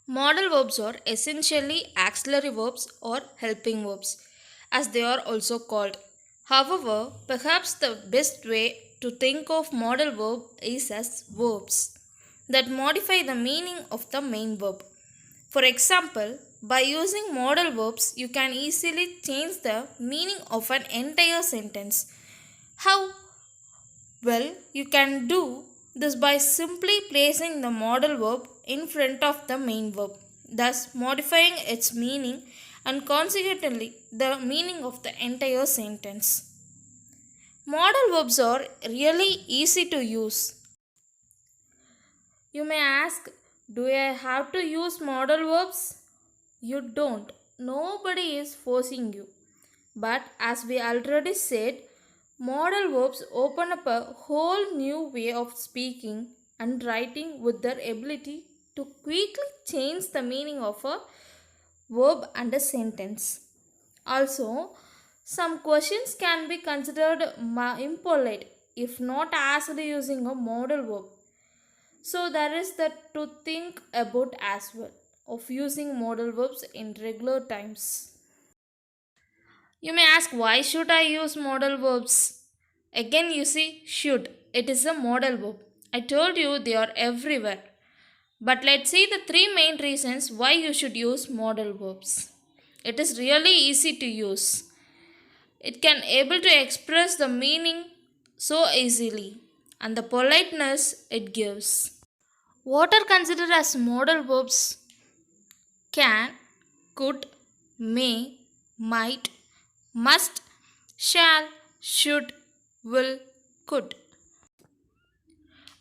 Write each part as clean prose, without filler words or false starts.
Modal verbs are essentially auxiliary verbs or helping verbs, as they are also called. However, perhaps the best way to think of modal verb is as verbs that modify the meaning of the main verb. For example, by using modal verbs, you can easily change the meaning of an entire sentence. How? Well, you can do this by simply placing the modal verb in front of the main verb, thus modifying its meaning and consequently the meaning of the entire sentence. Modal verbs are really easy to use. You may ask, do I have to use modal verbs? You don't. Nobody is forcing you. But as we already said, modal verbs open up a whole new way of speaking and writing with their ability to quickly change the meaning of a verb and a sentence. Also, some questions can be considered impolite if not asked using a modal verb. So, there is that to think about as well of using modal verbs in regular times. You may ask, why should I use modal verbs? Again, you see, should. It is a modal verb. I told you they are everywhere. But let's see the three main reasons why you should use modal verbs. It is really easy to use. It can able to express the meaning so easily and the politeness it gives. What are considered as modal verbs? Can, could, may, might, must, shall, should, will, could.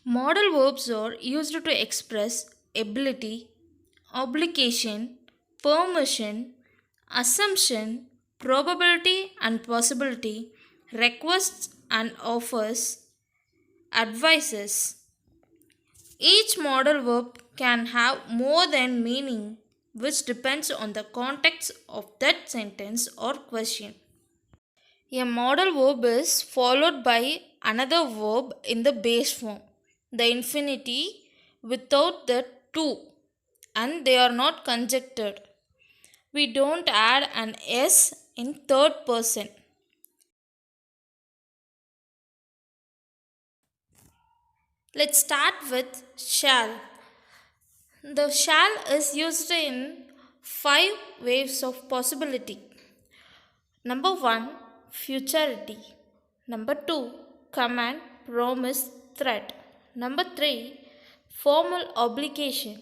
Modal verbs are used to express ability, obligation, permission, assumption, probability and possibility, requests and offers, advices. Each modal verb can have more than meaning, which depends on the context of that sentence or question. A modal verb is followed by another verb in the base form, the infinitive without the to, and they are not conjuncted. We don't add an s in third person. Let's start with shall. The shall is used in five waves of possibility. Number 1, futurity. Number 2, command, promise, threat. Number 3, formal obligation.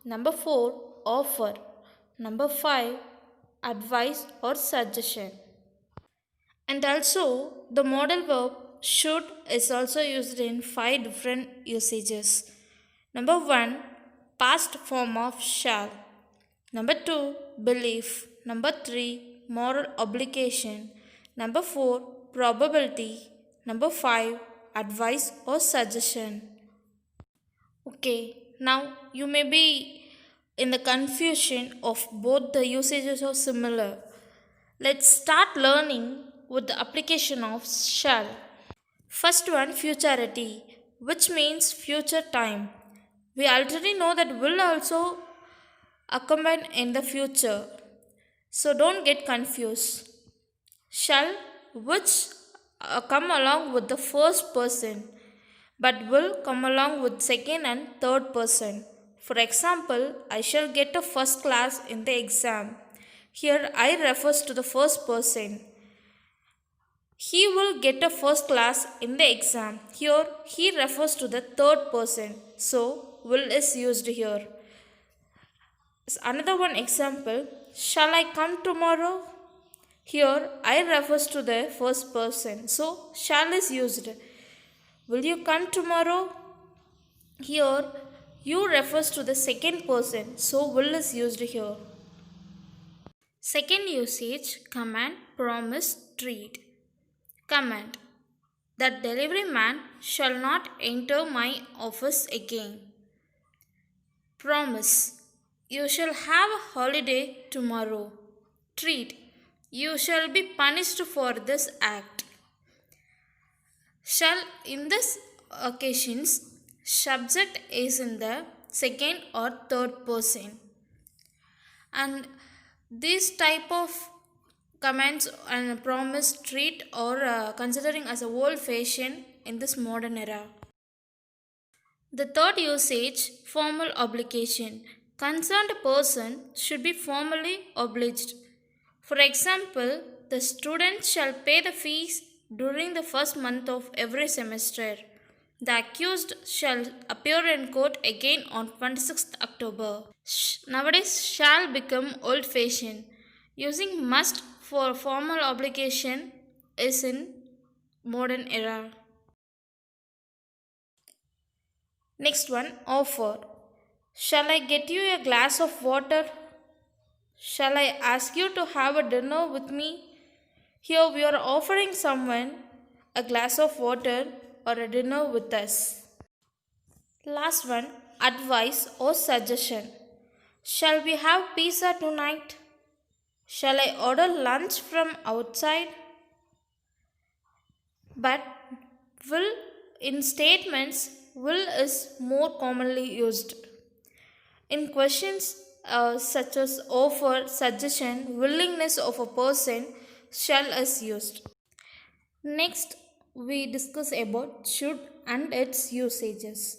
Number 4, offer. Number 5, advice or suggestion. And also, the modal verb should is also used in five different usages. Number 1, past form of shall. Number 2, belief. Number 3, moral obligation. Number 4, probability. Number 5, advice or suggestion. Okay, now you may be in the confusion of both the usages are similar. Let's start learning with the application of shall. First one, futurity, which means future time. We already know that will also accompany in the future. So don't get confused. Shall, which come along with the first person, but will come along with second and third person. For example, I shall get a first class in the exam. Here I refers to the first person. He will get a first class in the exam. Here he refers to the third person. So will is used here. Another one example, shall I come tomorrow? Here I refers to the first person. So shall is used. Will you come tomorrow? Here you refers to the second person. So will is used here. Second usage, command, promise, treat. Command, that delivery man shall not enter my office again. Promise, you shall have a holiday tomorrow. Treat, you shall be punished for this act. Shall in this occasions, subject is in the second or third person. And this type of comments and promise treat or considering as a old fashion in this modern era. The third usage, formal obligation. Concerned person should be formally obliged. For example, the student shall pay the fees during the first month of every semester. The accused shall appear in court again on 26th October. Nowadays, shall become old fashioned. Using must for formal obligation is in modern era. Next one, offer. Shall I get you a glass of water? Shall I ask you to have a dinner with me? Here we are offering someone a glass of water or a dinner with us. Last one, advice or suggestion. Shall we have pizza tonight? Shall I order lunch from outside? But will in statements, will is more commonly used. In questions such as offer, suggestion, willingness of a person, shall is used. Next, we discuss about should and its usages.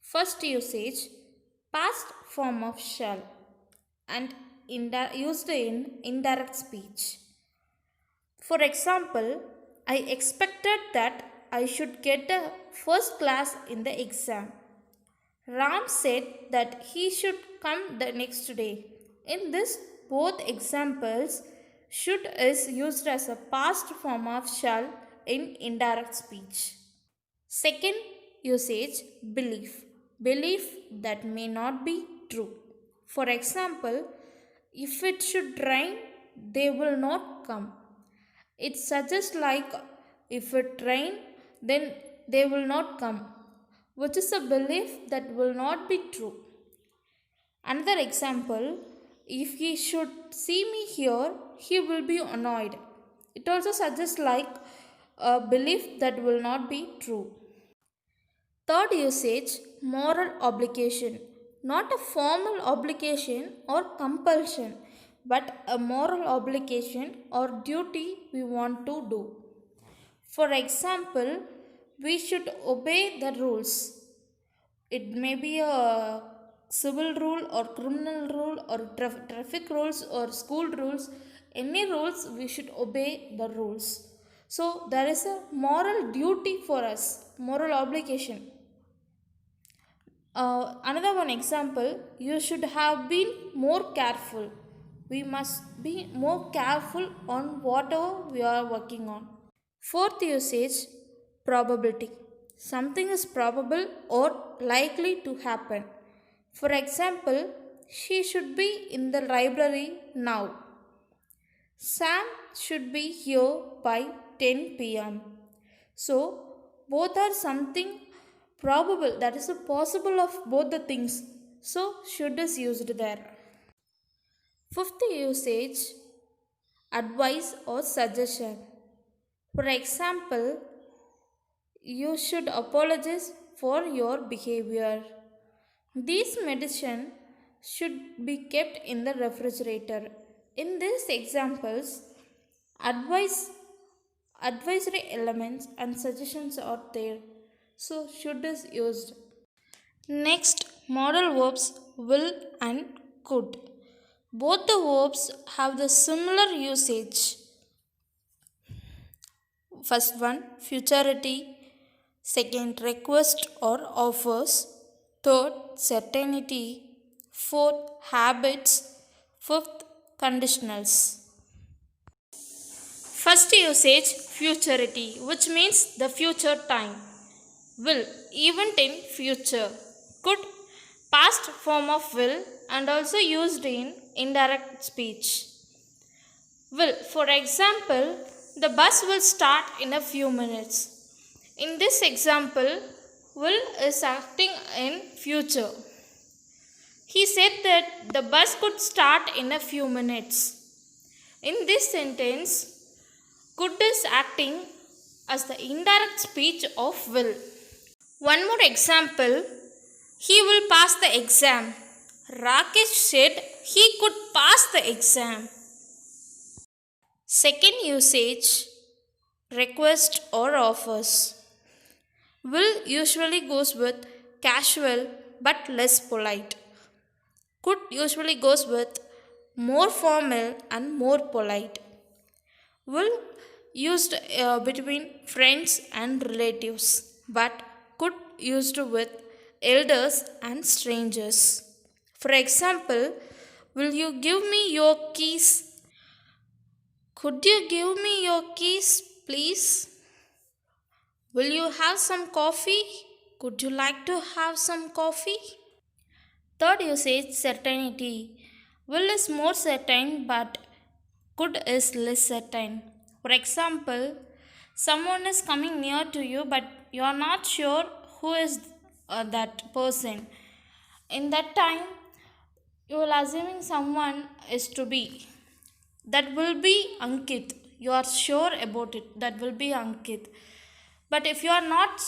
First usage, past form of shall and used in indirect speech. For example, I expected that I should get a first class in the exam. Ram said that he should come the next day. In this both examples, should is used as a past form of shall in indirect speech. Second usage, belief. Belief that may not be true. For example, if it should rain, they will not come. It suggests like if it rain, then they will not come, which is a belief that will not be true. Another example, if he should see me here, he will be annoyed. It also suggests like a belief that will not be true. Third usage, moral obligation. Not a formal obligation or compulsion, but a moral obligation or duty we want to do. For example, we should obey the rules. It may be a civil rule or criminal rule or traffic rules or school rules. Any rules, we should obey the rules. So, there is a moral duty for us, moral obligation. Another one example, you should have been more careful. We must be more careful on whatever we are working on. Fourth usage, probability. Something is probable or likely to happen. For example, she should be in the library now. Sam should be here by 10 pm. So, both are something probable, that is a possible of both the things. So, should is used there. Fifth usage, advice or suggestion. For example, you should apologize for your behavior. These medicine should be kept in the refrigerator. In these examples, advisory elements and suggestions are there. So should is used. Next, modal verbs will and could. Both the verbs have the similar usage. First one, futurity. Second, request or offers. Third, certainty. Fourth, habits. Fifth, conditionals. First usage, futurity, which means the future time. Will, event in future. Could, past form of will and also used in indirect speech. Will, for example, the bus will start in a few minutes. In this example, will is acting in future. He said that the bus could start in a few minutes. In this sentence, could is acting as the indirect speech of will. One more example, he will pass the exam. Rakesh said he could pass the exam. Second usage, request or offers. Will usually goes with casual but less polite. Could usually goes with more formal and more polite. Will used between friends and relatives but could used with elders and strangers. For example, will you give me your keys? Could you give me your keys, please? Will you have some coffee? Could you like to have some coffee? Third usage, certainty. Will is more certain but could is less certain. For example, someone is coming near to you but you are not sure who is that person. In that time, you are assuming someone is to be. That will be Ankit. You are sure about it. That will be Ankit. But if you are not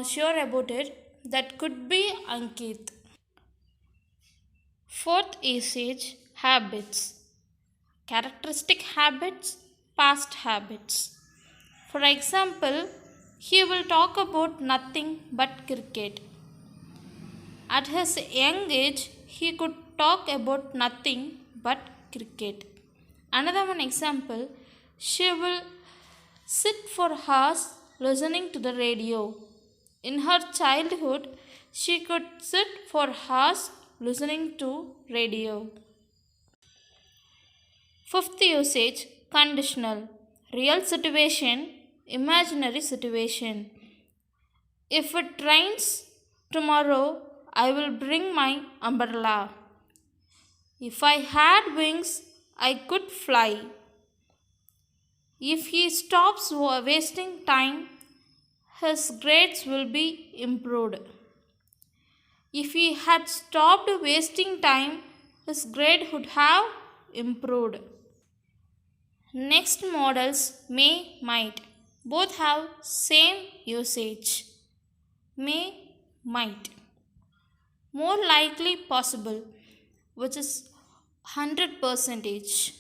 sure about it, that could be Ankit. Fourth usage, habits. Characteristic habits, past habits. For example, he will talk about nothing but cricket. At his young age, he could talk about nothing but cricket. Another one example, she will sit for hours listening to the radio. In her childhood, she could sit for hours listening to radio. Fifth usage, conditional. Real situation, imaginary situation. If it rains tomorrow, I will bring my umbrella. If I had wings, I could fly. If he stops wasting time, his grades will be improved. If he had stopped wasting time, his grade would have improved. Next models, may, might. Both have same usage. May, might. More likely possible, which is 100%.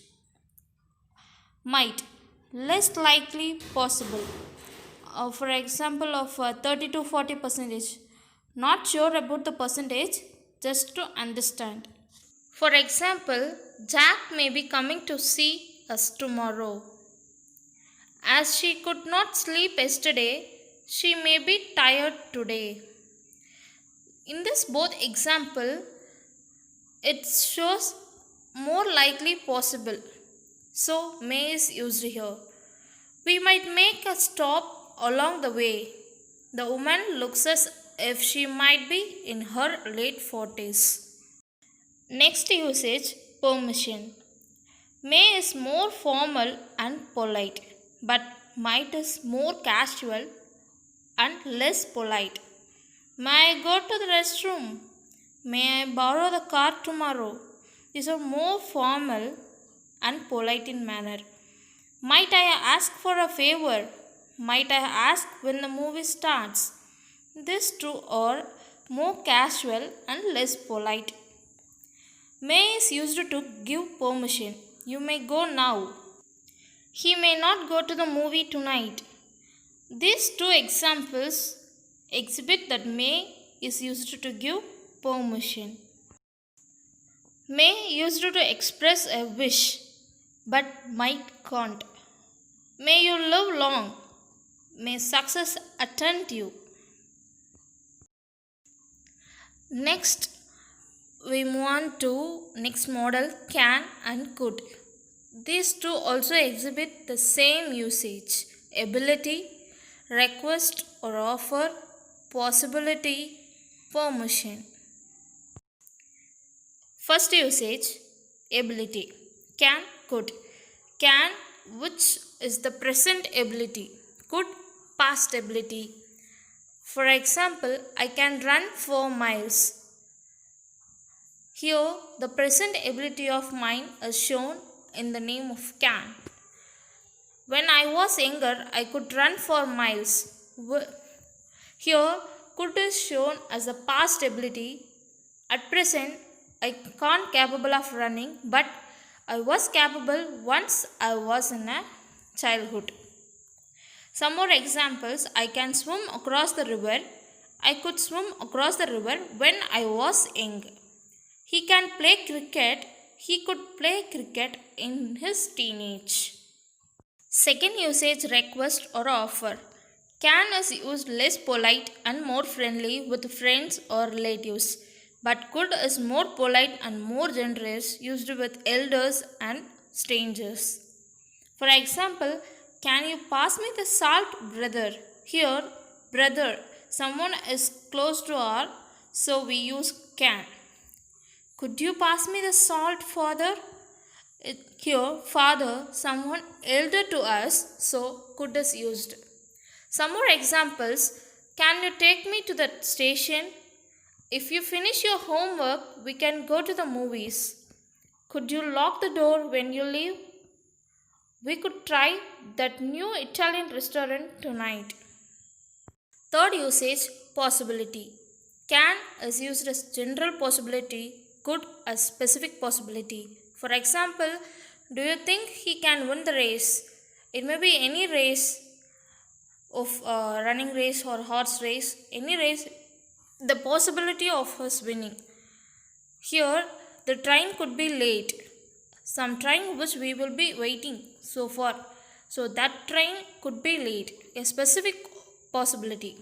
Might, less likely possible. For example, of 30 to 40%. Not sure about the percentage, just to understand. For example, Jack may be coming to see us tomorrow. As she could not sleep yesterday, she may be tired today. In this both example, it shows more likely possible. So may is used here. We might make a stop along the way. The woman looks as if she might be in her late 40s. Next usage, permission. May is more formal and polite, but might is more casual and less polite. May I go to the restroom? May I borrow the car tomorrow? These are more formal and polite in manner. Might I ask for a favor? Might I ask when the movie starts? These two are more casual and less polite. May is used to give permission. You may go now. He may not go to the movie tonight. These two examples exhibit that may is used to give permission. May used to express a wish, but might can't. May you live long. May success attend you. Next, we move on to next model, can and could. These two also exhibit the same usage: ability, request or offer, possibility, permission. First usage, ability. Can, could. Can, which is the present ability. Could, past ability. For example, I can run 4 miles. Here, the present ability of mine is shown in the name of can. When I was younger, I could run 4 miles. Here, could is shown as a past ability. At present, I can't capable of running, but I was capable once I was in a childhood. Some more examples: I can swim across the river. I could swim across the river when I was young. He can play cricket. He could play cricket in his teenage. Second usage: request or offer. Can is used less polite and more friendly with friends or relatives, but could is more polite and more generous used with elders and strangers. For example, can you pass me the salt, brother? Here, brother, someone is close to our, so we use can. Could you pass me the salt, father? Here, father, someone elder to us, so could is used. Some more examples: can you take me to the station? If you finish your homework, we can go to the movies. Could you lock the door when you leave? We could try that new Italian restaurant tonight. Third usage: possibility. Can is used as general possibility, could as specific possibility. For example, do you think he can win the race? It may be any race of running race or horse race, any race, the possibility of his winning. Here, the train could be late. Some train which we will be waiting so far. So that train could be late. A specific possibility.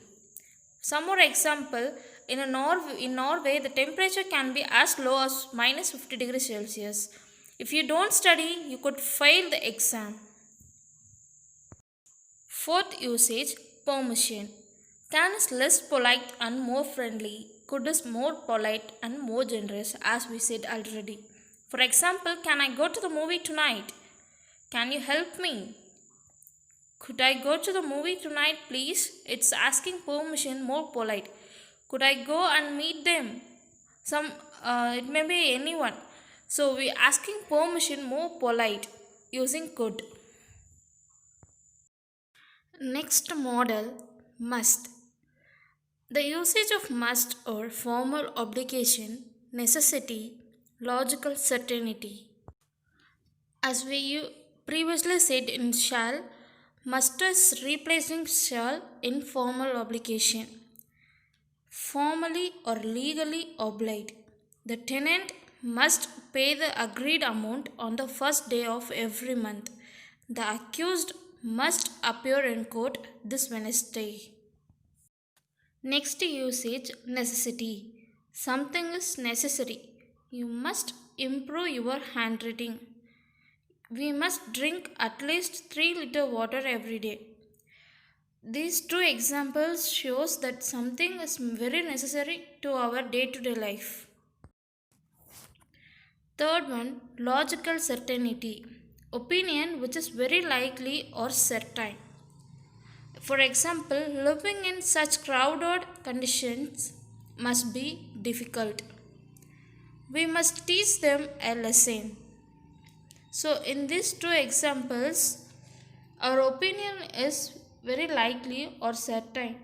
Some more example: in Norway, the temperature can be as low as minus 50 degrees Celsius. If you don't study, you could fail the exam. Fourth usage: permission. Can is less polite and more friendly. Could is more polite and more generous, as we said already. For example, can I go to the movie tonight? Can you help me? Could I go to the movie tonight, please? It's asking permission, more polite. Could I go and meet them? It may be anyone. So we asking permission, more polite, using could. Next model: must. The usage of must or formal obligation, necessity, logical certainty. As we previously said in shall, must is replacing shall in formal obligation. Formally or legally obliged. The tenant must pay the agreed amount on the first day of every month. The accused must appear in court this Wednesday. Next usage: necessity. Something is necessary. You must improve your handwriting. We must drink at least 3 liters water every day. These two examples shows that something is very necessary to our day-to-day life. Third one: logical certainty. Opinion which is very likely or certain. For example, living in such crowded conditions must be difficult. We must teach them a lesson. So, in these two examples, our opinion is very likely or certain.